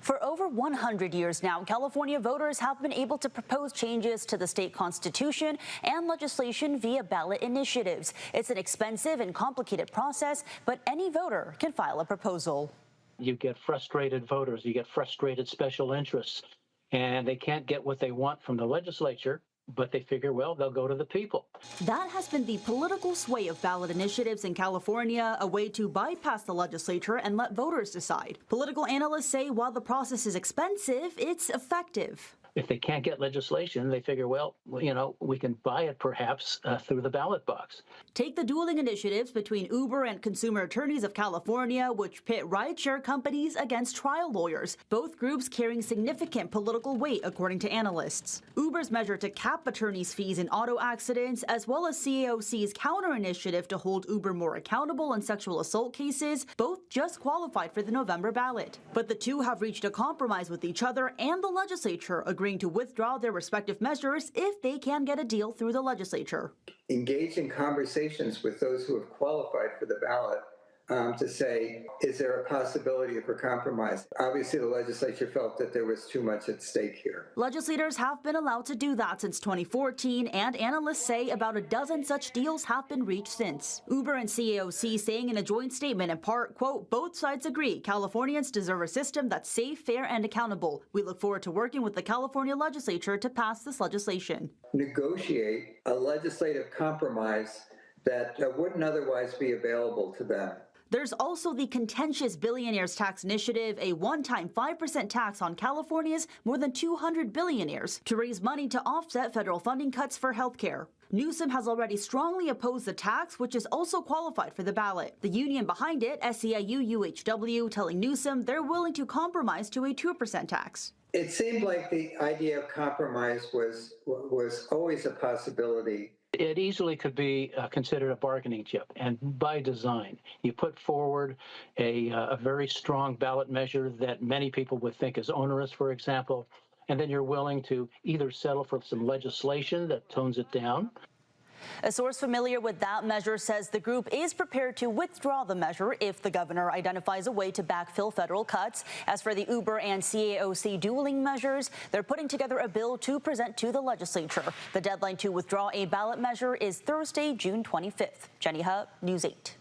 For over 100 years now, California voters have been able to propose changes to the state constitution and legislation via ballot initiatives. It's an expensive and complicated process, but any voter can file a proposal. You get frustrated voters, you get frustrated special interests, and they can't get what they want from the legislature, but they figure, well, they'll go to the people. That has been the political sway of ballot initiatives in California, a way to bypass the legislature and let voters decide. Political analysts say while the process is expensive, it's effective. If they can't get legislation, they figure, well, we can buy it perhaps through the ballot box. Take the dueling initiatives between Uber and Consumer Attorneys of California, which pit rideshare companies against trial lawyers, both groups carrying significant political weight, according to analysts. Uber's measure to cap attorneys' fees in auto accidents, as well as CAOC's counter-initiative to hold Uber more accountable in sexual assault cases, both just qualified for the November ballot. But the two have reached a compromise with each other and the legislature, agreeing to withdraw their respective measures if they can get a deal through the legislature. Engage in conversations with those who have qualified for the ballot to say, is there a possibility for compromise? Obviously, the legislature felt that there was too much at stake here. Legislators have been allowed to do that since 2014, and analysts say about a dozen such deals have been reached since. Uber and CAOC saying in a joint statement in part, quote, both sides agree Californians deserve a system that's safe, fair, and accountable. We look forward to working with the California legislature to pass this legislation. Negotiate a legislative compromise that wouldn't otherwise be available to them. There's also the contentious Billionaires Tax Initiative, a one-time 5% tax on California's more than 200 billionaires to raise money to offset federal funding cuts for healthcare. Newsom has already strongly opposed the tax, which is also qualified for the ballot. The union behind it, SEIU-UHW, telling Newsom they're willing to compromise to a 2% tax. It seemed like the idea of compromise was always a possibility. It easily could be considered a bargaining chip, and by design. You put forward a very strong ballot measure that many people would think is onerous, for example, and then you're willing to either settle for some legislation that tones it down. A source familiar with that measure says the group is prepared to withdraw the measure if the governor identifies a way to backfill federal cuts. As for the Uber and CAOC dueling measures, they're putting together a bill to present to the legislature. The deadline to withdraw a ballot measure is Thursday, June 25th. Jenny Hutt, News 8.